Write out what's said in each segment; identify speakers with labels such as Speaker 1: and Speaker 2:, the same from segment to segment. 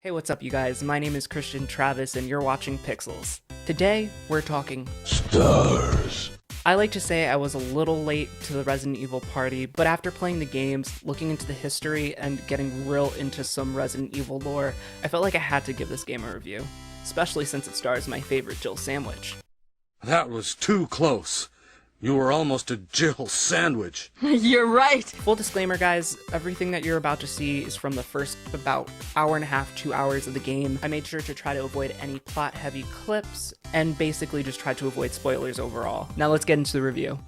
Speaker 1: Hey, what's up, you guys? My name is Christian Travis, and you're watching Pixels. Today, we're talking
Speaker 2: stars.
Speaker 1: I like to say I was a little late to the Resident Evil party, but after playing the games, looking into the history, and getting real into some Resident Evil lore, I felt like I had to give this game a review, especially since it stars my favorite Jill sandwich.
Speaker 2: That was too close. You were almost a Jill sandwich.
Speaker 3: You're right.
Speaker 1: Full disclaimer, guys, everything that you're about to see is from the first about hour and a half, 2 hours of the game. I made sure to try to avoid any plot-heavy clips, and basically just tried to avoid spoilers overall. Now let's get into the review.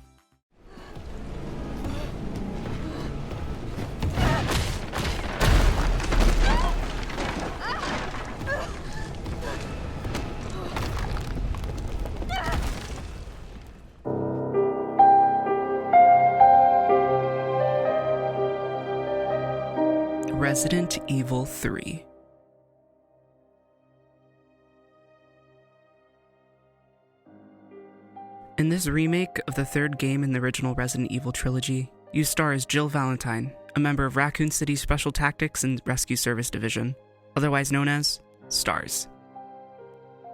Speaker 1: Resident Evil 3. In this remake of the third game in the original Resident Evil trilogy, you star as Jill Valentine, a member of Raccoon City's Special Tactics and Rescue Service Division, otherwise known as STARS.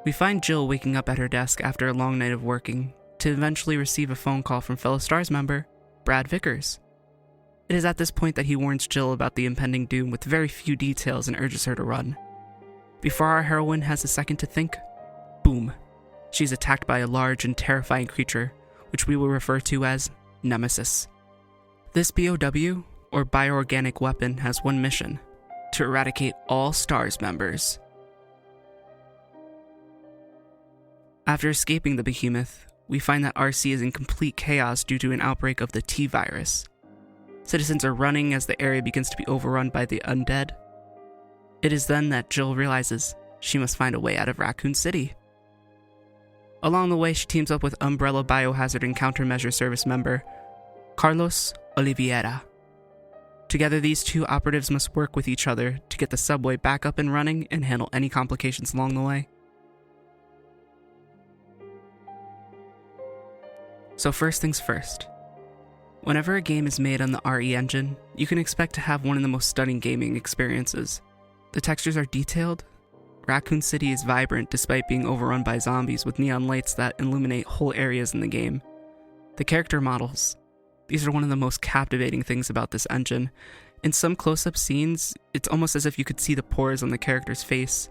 Speaker 1: We find Jill waking up at her desk after a long night of working, to eventually receive a phone call from fellow STARS member, Brad Vickers. It is at this point that he warns Jill about the impending doom with very few details and urges her to run. Before our heroine has a second to think, boom, she's attacked by a large and terrifying creature, which we will refer to as Nemesis. This BOW, or bioorganic weapon, has one mission: to eradicate all STARS members. After escaping the behemoth, we find that RC is in complete chaos due to an outbreak of the T-virus. Citizens are running as the area begins to be overrun by the undead. It is then that Jill realizes she must find a way out of Raccoon City. Along the way, she teams up with Umbrella Biohazard and Countermeasure Service member Carlos Oliveira. Together, these two operatives must work with each other to get the subway back up and running and handle any complications along the way. So first things first. Whenever a game is made on the RE engine, you can expect to have one of the most stunning gaming experiences. The textures are detailed. Raccoon City is vibrant despite being overrun by zombies with neon lights that illuminate whole areas in the game. The character models. These are one of the most captivating things about this engine. In some close-up scenes, it's almost as if you could see the pores on the character's face.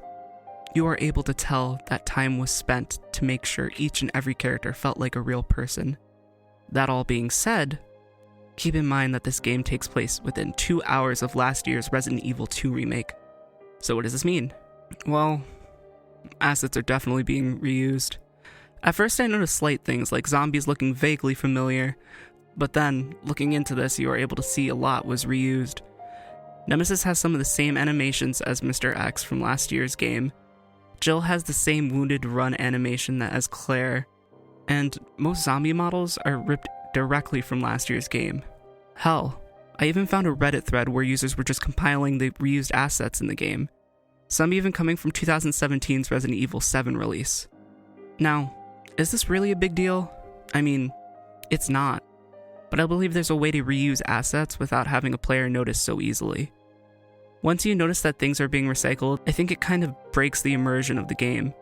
Speaker 1: You are able to tell that time was spent to make sure each and every character felt like a real person. That all being said, keep in mind that this game takes place within 2 hours of last year's Resident Evil 2 remake. So what does this mean? Well, assets are definitely being reused. At first I noticed slight things like zombies looking vaguely familiar, but then, looking into this, you are able to see a lot was reused. Nemesis has some of the same animations as Mr. X from last year's game. Jill has the same wounded run animation as Claire, and most zombie models are ripped directly from last year's game. Hell, I even found a Reddit thread where users were just compiling the reused assets in the game, some even coming from 2017's Resident Evil 7 release. Now, is this really a big deal? I mean, it's not, but I believe there's a way to reuse assets without having a player notice so easily. Once you notice that things are being recycled, I think it kind of breaks the immersion of the game.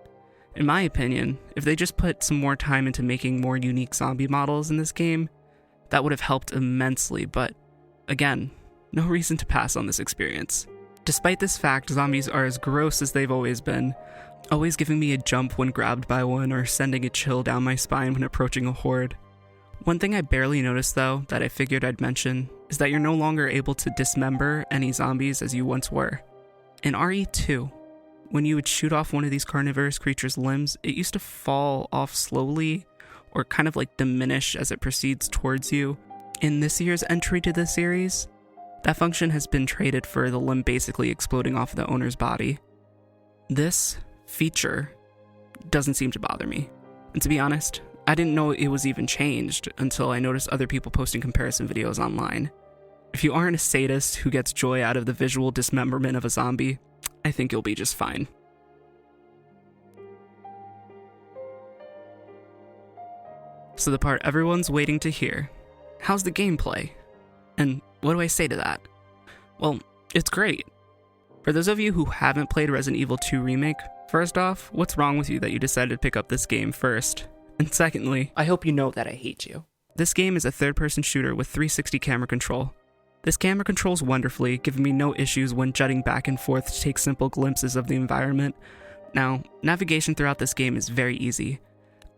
Speaker 1: In my opinion, if they just put some more time into making more unique zombie models in this game, that would have helped immensely, but again, no reason to pass on this experience. Despite this fact, zombies are as gross as they've always been, always giving me a jump when grabbed by one or sending a chill down my spine when approaching a horde. One thing I barely noticed though, that I figured I'd mention, is that you're no longer able to dismember any zombies as you once were. In RE2, when you would shoot off one of these carnivorous creatures' limbs, it used to fall off slowly, or kind of like diminish as it proceeds towards you. In this year's entry to the series, that function has been traded for the limb basically exploding off the owner's body. This feature doesn't seem to bother me. And to be honest, I didn't know it was even changed until I noticed other people posting comparison videos online. If you aren't a sadist who gets joy out of the visual dismemberment of a zombie, I think you'll be just fine. So the part everyone's waiting to hear. How's the gameplay? And what do I say to that? Well, it's great. For those of you who haven't played Resident Evil 2 Remake, first off, what's wrong with you that you decided to pick up this game first? And secondly, I hope you know that I hate you. This game is a third-person shooter with 360 camera control. This camera controls wonderfully, giving me no issues when jutting back and forth to take simple glimpses of the environment. Now, navigation throughout this game is very easy.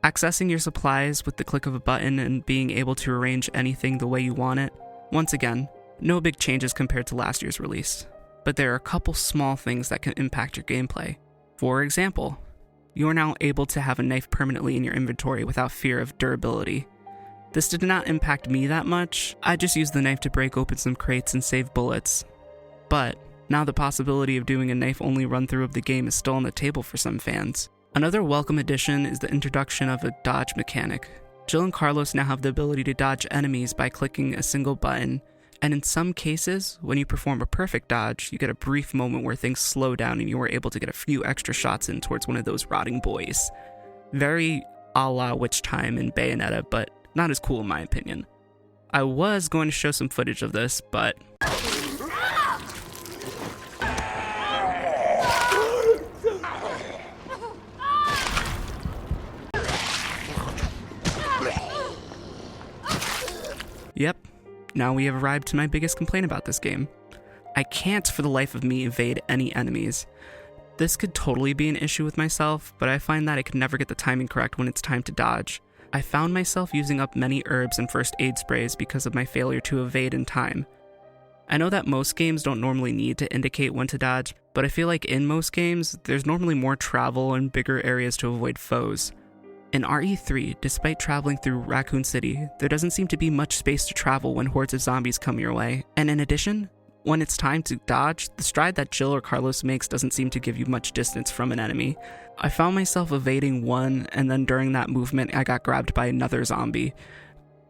Speaker 1: Accessing your supplies with the click of a button and being able to arrange anything the way you want it. Once again, no big changes compared to last year's release. But there are a couple small things that can impact your gameplay. For example, you are now able to have a knife permanently in your inventory without fear of durability. This did not impact me that much, I just used the knife to break open some crates and save bullets. But now the possibility of doing a knife-only run-through of the game is still on the table for some fans. Another welcome addition is the introduction of a dodge mechanic. Jill and Carlos now have the ability to dodge enemies by clicking a single button, and in some cases, when you perform a perfect dodge, you get a brief moment where things slow down and you are able to get a few extra shots in towards one of those rotting boys. Very a la Witch Time and Bayonetta, but not as cool in my opinion. I was going to show some footage of this, but yep, now we have arrived to my biggest complaint about this game. I can't for the life of me evade any enemies. This could totally be an issue with myself, but I find that I can never get the timing correct when it's time to dodge. I found myself using up many herbs and first aid sprays because of my failure to evade in time. I know that most games don't normally need to indicate when to dodge, but I feel like in most games, there's normally more travel and bigger areas to avoid foes. In RE3, despite traveling through Raccoon City, there doesn't seem to be much space to travel when hordes of zombies come your way, and in addition, when it's time to dodge, the stride that Jill or Carlos makes doesn't seem to give you much distance from an enemy. I found myself evading one, and then during that movement I got grabbed by another zombie.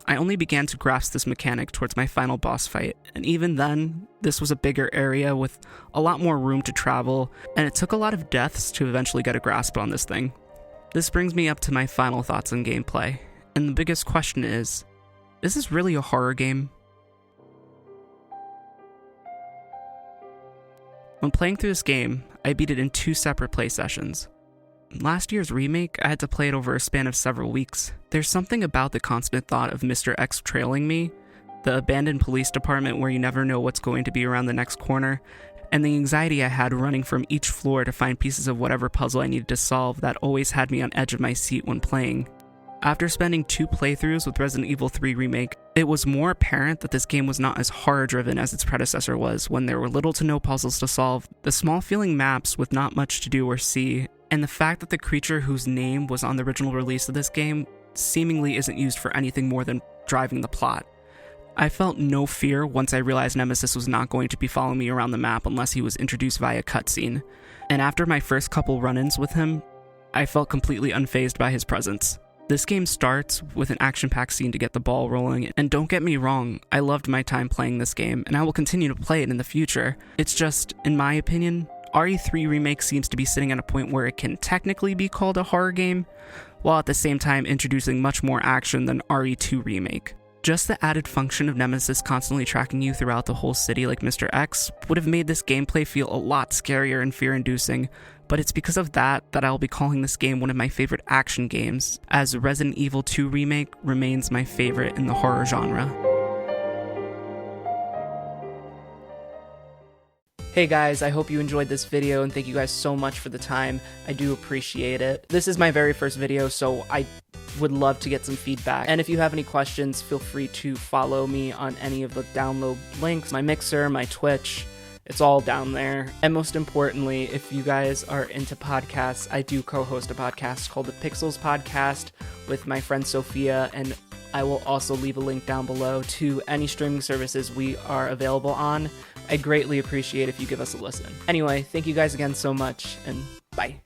Speaker 1: I only began to grasp this mechanic towards my final boss fight, and even then, this was a bigger area with a lot more room to travel, and it took a lot of deaths to eventually get a grasp on this thing. This brings me up to my final thoughts on gameplay, and the biggest question is this really a horror game? When playing through this game, I beat it in 2 separate play sessions. Last year's remake, I had to play it over a span of several weeks. There's something about the constant thought of Mr. X trailing me, the abandoned police department where you never know what's going to be around the next corner, and the anxiety I had running from each floor to find pieces of whatever puzzle I needed to solve that always had me on edge of my seat when playing. After spending 2 playthroughs with Resident Evil 3 Remake, it was more apparent that this game was not as horror-driven as its predecessor was when there were little to no puzzles to solve, the small feeling maps with not much to do or see, and the fact that the creature whose name was on the original release of this game seemingly isn't used for anything more than driving the plot. I felt no fear once I realized Nemesis was not going to be following me around the map unless he was introduced via cutscene, and after my first couple run-ins with him, I felt completely unfazed by his presence. This game starts with an action-packed scene to get the ball rolling, and don't get me wrong, I loved my time playing this game, and I will continue to play it in the future. It's just, in my opinion, RE3 Remake seems to be sitting at a point where it can technically be called a horror game, while at the same time introducing much more action than RE2 Remake. Just the added function of Nemesis constantly tracking you throughout the whole city like Mr. X would have made this gameplay feel a lot scarier and fear-inducing, but it's because of that I'll be calling this game one of my favorite action games, as Resident Evil 2 Remake remains my favorite in the horror genre. Hey guys, I hope you enjoyed this video and thank you guys so much for the time. I do appreciate it. This is my very first video, so I would love to get some feedback. And if you have any questions, feel free to follow me on any of the download links, my Mixer, my Twitch, it's all down there. And most importantly, if you guys are into podcasts, I do co-host a podcast called the Pixels Podcast with my friend Sophia, and I will also leave a link down below to any streaming services we are available on. I greatly appreciate if you give us a listen. Anyway, thank you guys again so much, and bye.